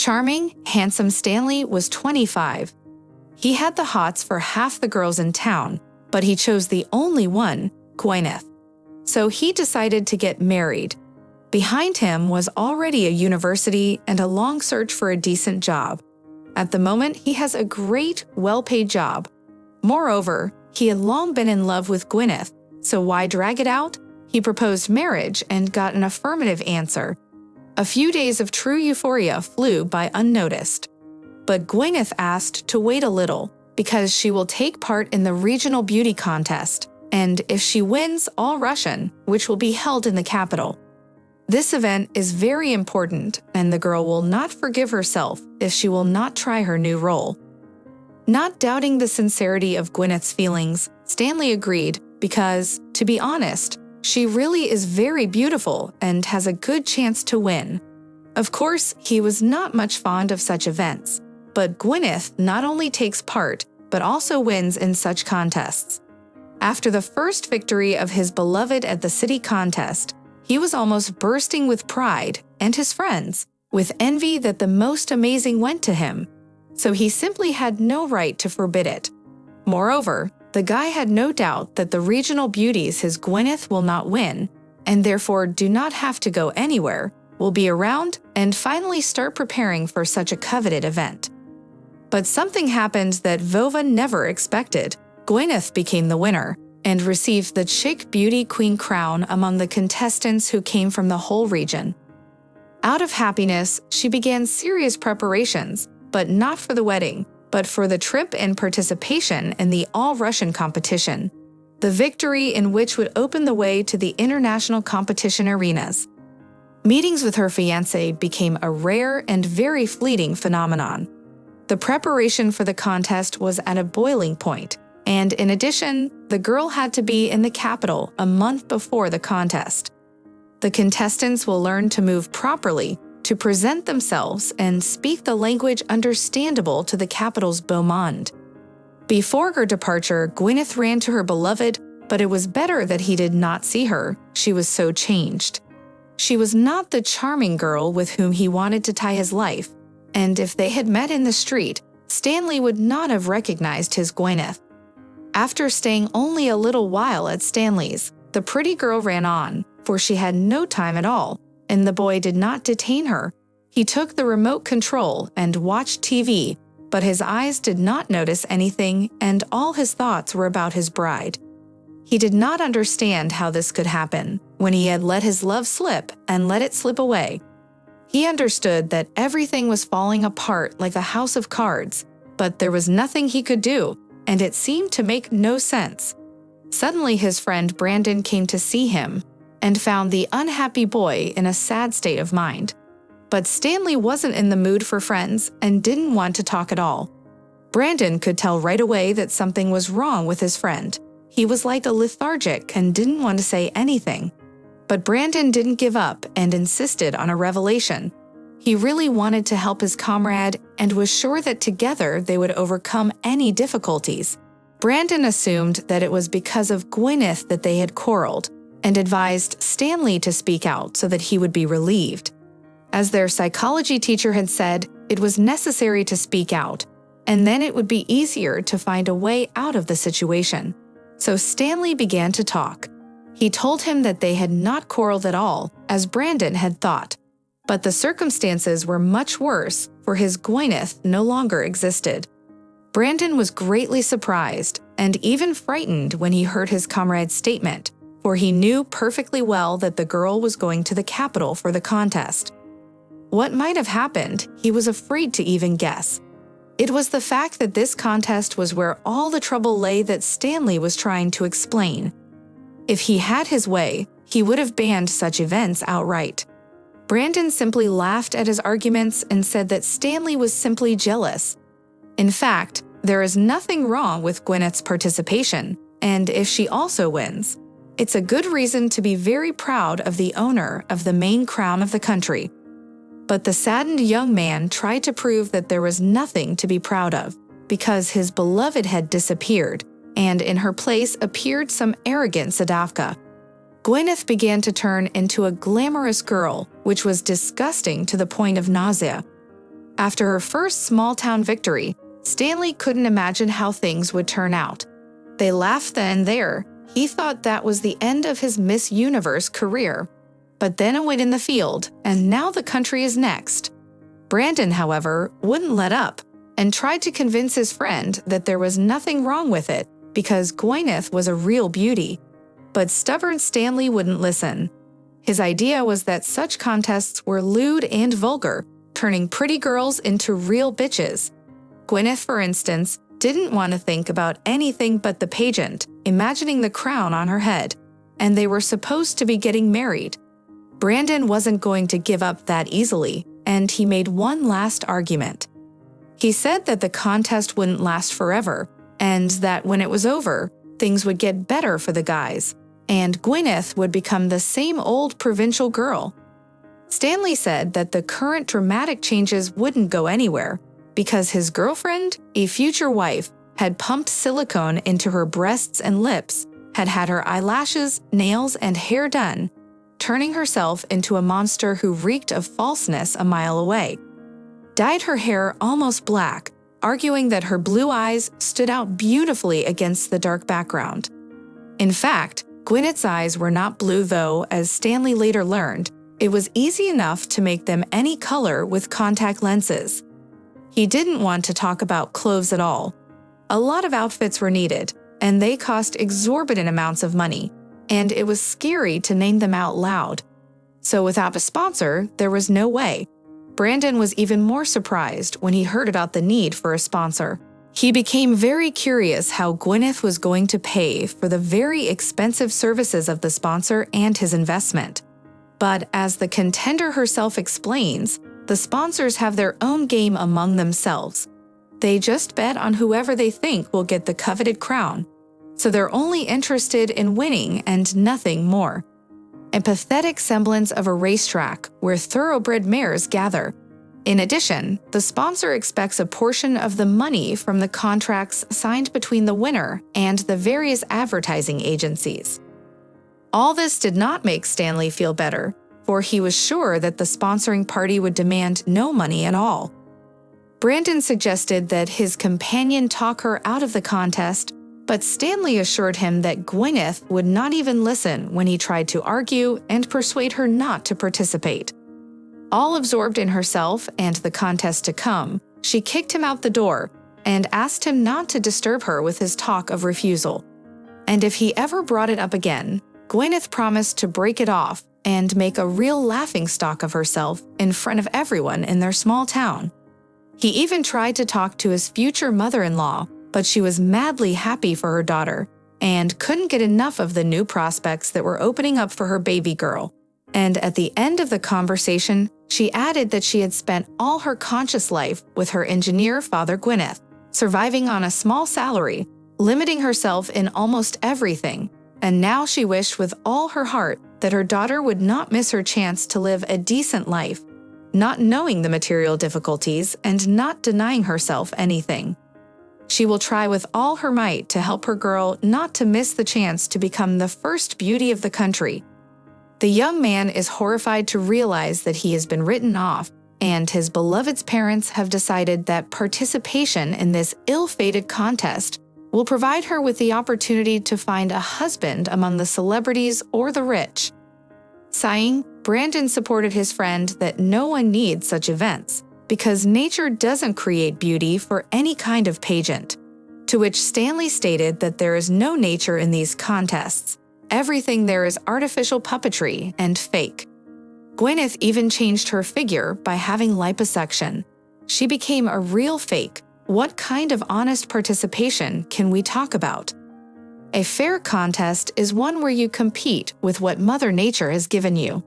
Charming, handsome Stanley was 25. He had the hots for half the girls in town, but he chose the only one, Gwyneth. So he decided to get married. Behind him was already a university and a long search for a decent job. At the moment, he has a great, well-paid job. Moreover, he had long been in love with Gwyneth, so why drag it out? He proposed marriage and got an affirmative answer. A few days of true euphoria flew by unnoticed. But Gwyneth asked to wait a little because she will take part in the regional beauty contest, and if she wins All Russian, which will be held in the capital. This event is very important, and the girl will not forgive herself if she will not try her new role. Not doubting the sincerity of Gwyneth's feelings, Stanley agreed because, to be honest, she really is very beautiful and has a good chance to win. Of course, he was not much fond of such events, but Gwyneth not only takes part, but also wins in such contests. After the first victory of his beloved at the city contest, he was almost bursting with pride, and his friends, with envy that the most amazing went to him. So he simply had no right to forbid it. Moreover, the guy had no doubt that the regional beauties his Gwyneth will not win, and therefore do not have to go anywhere, will be around and finally start preparing for such a coveted event. But something happened that Vova never expected. Gwyneth became the winner and received the Chic Beauty Queen crown among the contestants who came from the whole region. Out of happiness, she began serious preparations, but not for the wedding, but for the trip and participation in the All-Russian competition, the victory in which would open the way to the international competition arenas. Meetings with her fiancé became a rare and very fleeting phenomenon. The preparation for the contest was at a boiling point, and in addition, the girl had to be in the capital a month before the contest. The contestants will learn to move properly, to present themselves and speak the language understandable to the capital's beau monde. Before her departure, Gwyneth ran to her beloved, but it was better that he did not see her. She was so changed. She was not the charming girl with whom he wanted to tie his life, and if they had met in the street, Stanley would not have recognized his Gwyneth. After staying only a little while at Stanley's, the pretty girl ran on, for she had no time at all, and the boy did not detain her. He took the remote control and watched TV, but his eyes did not notice anything, and all his thoughts were about his bride. He did not understand how this could happen, when he had let his love slip and let it slip away. He understood that everything was falling apart like a house of cards, but there was nothing he could do, and it seemed to make no sense. Suddenly his friend Brandon came to see him and found the unhappy boy in a sad state of mind. But Stanley wasn't in the mood for friends and didn't want to talk at all. Brandon could tell right away that something was wrong with his friend. He was like a lethargic and didn't want to say anything. But Brandon didn't give up and insisted on a revelation. He really wanted to help his comrade and was sure that together they would overcome any difficulties. Brandon assumed that it was because of Gwyneth that they had quarreled and advised Stanley to speak out so that he would be relieved. As their psychology teacher had said, it was necessary to speak out, and then it would be easier to find a way out of the situation. So Stanley began to talk. He told him that they had not quarreled at all, as Brandon had thought. But the circumstances were much worse, for his Gwyneth no longer existed. Brandon was greatly surprised and even frightened when he heard his comrade's statement, for he knew perfectly well that the girl was going to the capital for the contest. What might have happened, he was afraid to even guess. It was the fact that this contest was where all the trouble lay that Stanley was trying to explain. If he had his way, he would have banned such events outright. Brandon simply laughed at his arguments and said that Stanley was simply jealous. In fact, there is nothing wrong with Gwyneth's participation, and if she also wins, it's a good reason to be very proud of the owner of the main crown of the country. But the saddened young man tried to prove that there was nothing to be proud of, because his beloved had disappeared, and in her place appeared some arrogant Sadavka. Gwyneth began to turn into a glamorous girl, which was disgusting to the point of nausea. After her first small-town victory, Stanley couldn't imagine how things would turn out. They laughed then and there. He thought that was the end of his Miss Universe career. But then it went in the field, and now the country is next. Brandon, however, wouldn't let up and tried to convince his friend that there was nothing wrong with it because Gwyneth was a real beauty. But stubborn Stanley wouldn't listen. His idea was that such contests were lewd and vulgar, turning pretty girls into real bitches. Gwyneth, for instance, didn't want to think about anything but the pageant, imagining the crown on her head, and they were supposed to be getting married. Brandon wasn't going to give up that easily, and he made one last argument. He said that the contest wouldn't last forever, and that when it was over, things would get better for the guys, and Gwyneth would become the same old provincial girl. Stanley said that the current dramatic changes wouldn't go anywhere, because his girlfriend, a future wife, had pumped silicone into her breasts and lips, had had her eyelashes, nails, and hair done, turning herself into a monster who reeked of falseness a mile away. Dyed her hair almost black, arguing that her blue eyes stood out beautifully against the dark background. In fact, Gwyneth's eyes were not blue though, as Stanley later learned. It was easy enough to make them any color with contact lenses. He didn't want to talk about clothes at all. A lot of outfits were needed, and they cost exorbitant amounts of money, and it was scary to name them out loud. So without a sponsor, there was no way. Brandon was even more surprised when he heard about the need for a sponsor. He became very curious how Gwyneth was going to pay for the very expensive services of the sponsor and his investment. But as the contender herself explains, the sponsors have their own game among themselves. They just bet on whoever they think will get the coveted crown, so they're only interested in winning and nothing more. A pathetic semblance of a racetrack where thoroughbred mares gather. In addition, the sponsor expects a portion of the money from the contracts signed between the winner and the various advertising agencies. All this did not make Stanley feel better, for he was sure that the sponsoring party would demand no money at all. Brandon suggested that his companion talk her out of the contest, but Stanley assured him that Gwyneth would not even listen when he tried to argue and persuade her not to participate. All absorbed in herself and the contest to come, she kicked him out the door and asked him not to disturb her with his talk of refusal. And if he ever brought it up again, Gwyneth promised to break it off and make a real laughingstock of herself in front of everyone in their small town. He even tried to talk to his future mother-in-law, but she was madly happy for her daughter and couldn't get enough of the new prospects that were opening up for her baby girl. And at the end of the conversation, she added that she had spent all her conscious life with her engineer father Gwyneth, surviving on a small salary, limiting herself in almost everything, and now she wished with all her heart that her daughter would not miss her chance to live a decent life, not knowing the material difficulties and not denying herself anything. She will try with all her might to help her girl not to miss the chance to become the first beauty of the country. The young man is horrified to realize that he has been written off, and his beloved's parents have decided that participation in this ill-fated contest will provide her with the opportunity to find a husband among the celebrities or the rich. Sighing, Brandon supported his friend that no one needs such events, because nature doesn't create beauty for any kind of pageant. To which Stanley stated that there is no nature in these contests. Everything there is artificial puppetry and fake. Gwyneth even changed her figure by having liposuction. She became a real fake. What kind of honest participation can we talk about? A fair contest is one where you compete with what Mother Nature has given you.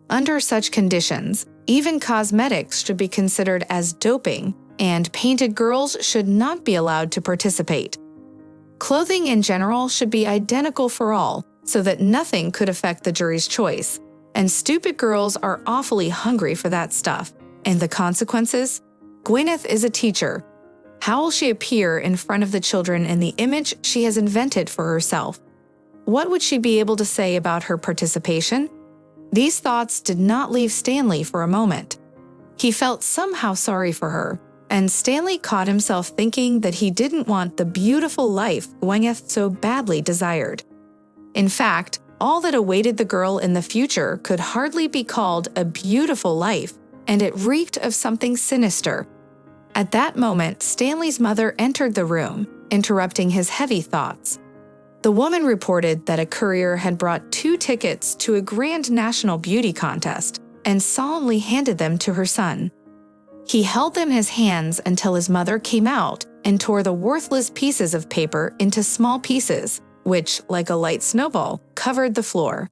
Under such conditions, even cosmetics should be considered as doping, and painted girls should not be allowed to participate. Clothing in general should be identical for all, so that nothing could affect the jury's choice. And stupid girls are awfully hungry for that stuff. And the consequences? Gwyneth is a teacher. How will she appear in front of the children in the image she has invented for herself? What would she be able to say about her participation? These thoughts did not leave Stanley for a moment. He felt somehow sorry for her, and Stanley caught himself thinking that he didn't want the beautiful life Gwyneth so badly desired. In fact, all that awaited the girl in the future could hardly be called a beautiful life, and it reeked of something sinister. At that moment, Stanley's mother entered the room, interrupting his heavy thoughts. The woman reported that a courier had brought 2 tickets to a grand national beauty contest and solemnly handed them to her son. He held them in his hands until his mother came out and tore the worthless pieces of paper into small pieces, which, like a light snowball, covered the floor.